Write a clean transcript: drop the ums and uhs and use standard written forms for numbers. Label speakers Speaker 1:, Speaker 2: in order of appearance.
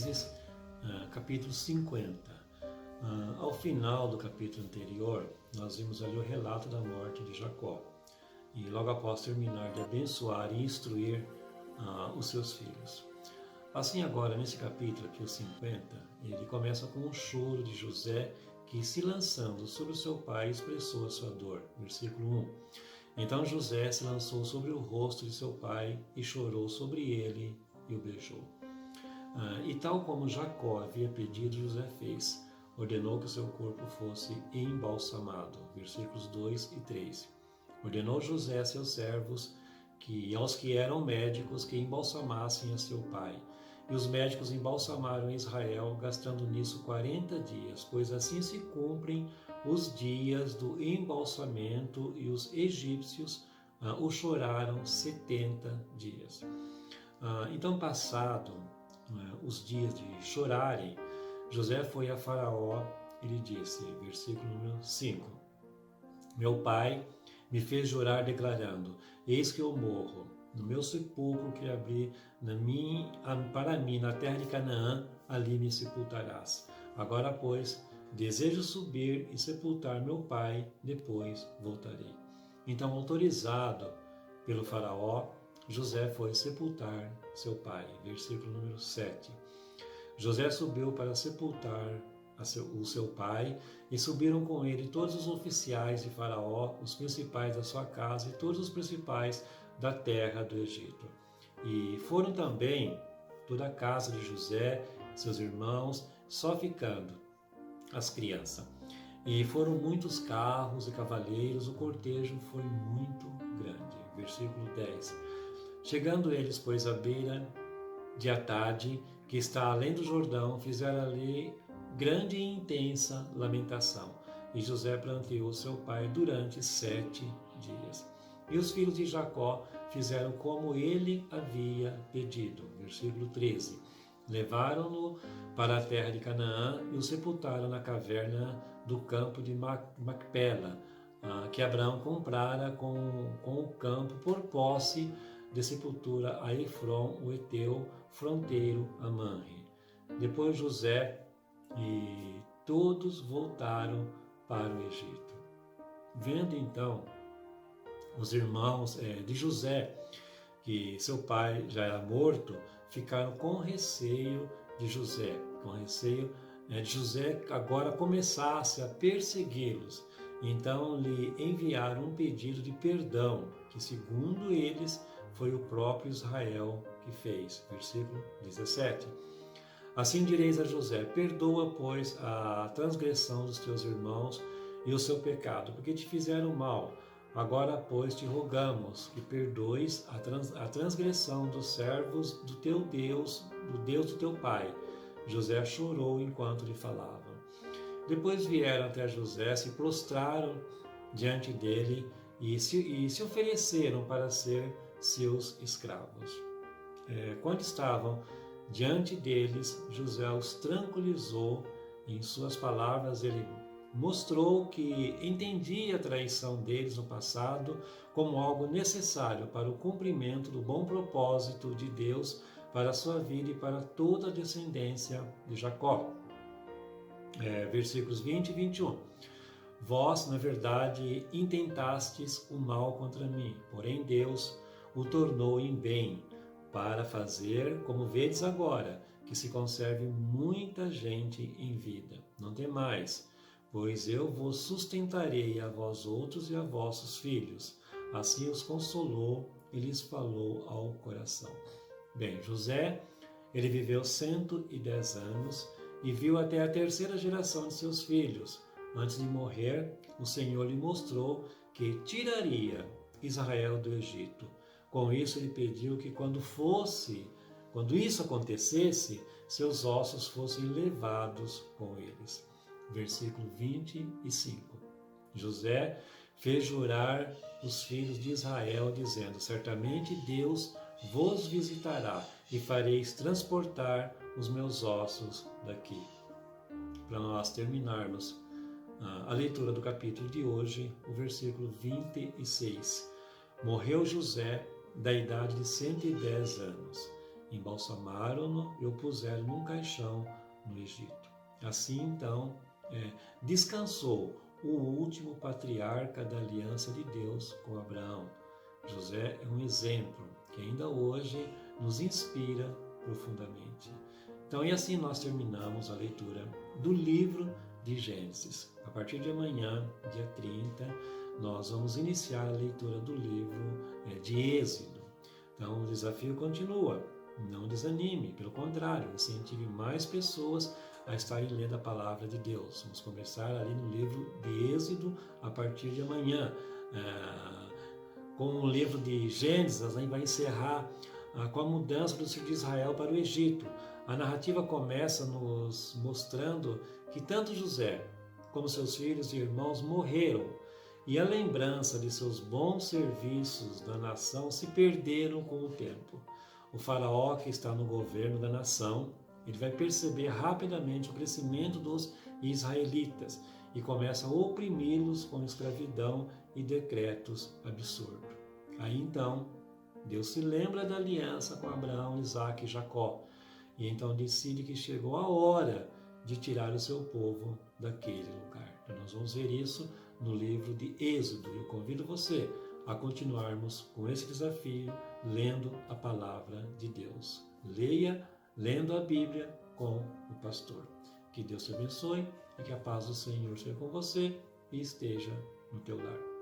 Speaker 1: Gênesis, capítulo 50. Ao final do capítulo anterior, nós vimos ali o relato da morte de Jacó. E logo após terminar de abençoar e instruir os seus filhos. Assim agora, nesse capítulo aqui, o 50, ele começa com um choro de José que, se lançando sobre o seu pai, expressou a sua dor. Versículo 1. Então José se lançou sobre o rosto de seu pai e chorou sobre ele e o beijou. E tal como Jacó havia pedido, José fez. Ordenou que o seu corpo fosse embalsamado. Versículos 2 e 3. Ordenou José a seus servos e aos que eram médicos que embalsamassem a seu pai. E os médicos embalsamaram Israel, gastando nisso 40 dias, pois assim se cumprem os dias do embalsamento, e os egípcios o choraram 70 dias. Então, passado os dias de chorarem, José foi a Faraó e lhe disse, versículo número 5, meu pai me fez jurar declarando, eis que eu morro, no meu sepulcro que abri para mim na terra de Canaã, ali me sepultarás. Agora, pois, desejo subir e sepultar meu pai, depois voltarei. Então, autorizado pelo faraó, José foi sepultar seu pai. Versículo número 7. José subiu para sepultar o seu pai, e subiram com ele todos os oficiais de Faraó, os principais da sua casa e todos os principais da terra do Egito. E foram também toda a casa de José, seus irmãos, só ficando as crianças. E foram muitos carros e cavaleiros, o cortejo foi muito grande. Versículo 10. Chegando eles, pois, à beira de Atade, que está além do Jordão, fizeram ali grande e intensa lamentação. E José planteou seu pai durante 7 dias. E os filhos de Jacó fizeram como ele havia pedido. Versículo 13. Levaram-no para a terra de Canaã e o sepultaram na caverna do campo de Macpela, que Abraão comprara com o campo por posse de sepultura a Efron, o Eteu, fronteiro a Manre. Depois José e todos voltaram para o Egito. Vendo então os irmãos de José, que seu pai já era morto, ficaram com receio de José, agora começasse a persegui-los. Então lhe enviaram um pedido de perdão, que segundo eles foi o próprio Israel que fez. Versículo 17. Assim direis a José, perdoa, pois, a transgressão dos teus irmãos e o seu pecado, porque te fizeram mal. Agora, pois, te rogamos que perdoes a transgressão dos servos do teu Deus, do Deus do teu pai. José chorou enquanto lhe falavam. Depois vieram até José, se prostraram diante dele e se ofereceram para ser seus escravos. Quando estavam diante deles, José os tranquilizou. Em suas palavras, ele mostrou que entendia a traição deles no passado como algo necessário para o cumprimento do bom propósito de Deus para a sua vida e para toda a descendência de Jacó. Versículos 20 e 21. Vós, na verdade, intentastes o mal contra mim, porém Deus o tornou em bem, para fazer, como vedes agora, que se conserve muita gente em vida. Não temais, pois eu vos sustentarei a vós outros e a vossos filhos. Assim os consolou e lhes falou ao coração. Bem, José, ele viveu 110 anos e viu até a 3ª geração de seus filhos. Antes de morrer, o Senhor lhe mostrou que tiraria Israel do Egito. Com isso, ele pediu que quando isso acontecesse, seus ossos fossem levados com eles. Versículo 25. José fez jurar os filhos de Israel, dizendo, certamente Deus vos visitará e fareis transportar os meus ossos daqui. Para nós terminarmos a leitura do capítulo de hoje, o versículo 26. Morreu José da idade de 110 anos, embalsamaram-no e o puseram num caixão no Egito. Assim, então, descansou o último patriarca da aliança de Deus com Abraão. José é um exemplo que ainda hoje nos inspira profundamente. Então, e assim nós terminamos a leitura do livro de Gênesis. A partir de amanhã, dia 30, nós vamos iniciar a leitura do livro de Êxodo. Então, o desafio continua. Não desanime, pelo contrário, incentive mais pessoas a estarem lendo a palavra de Deus. Vamos começar ali no livro de Êxodo a partir de amanhã. Com o livro de Gênesis, a gente vai encerrar com a mudança do filho de Israel para o Egito. A narrativa começa nos mostrando que tanto José como seus filhos e irmãos morreram, e a lembrança de seus bons serviços na nação se perderam com o tempo. O faraó, que está no governo da nação, ele vai perceber rapidamente o crescimento dos israelitas e começa a oprimi-los com escravidão e decretos absurdos. Aí então, Deus se lembra da aliança com Abraão, Isaque e Jacó, e então decide que chegou a hora de tirar o seu povo daquele lugar. Então nós vamos ver isso no livro de Êxodo. Eu convido você a continuarmos com esse desafio, lendo a palavra de Deus. Leia, lendo a Bíblia com o pastor. Que Deus te abençoe e que a paz do Senhor seja com você e esteja no teu lar.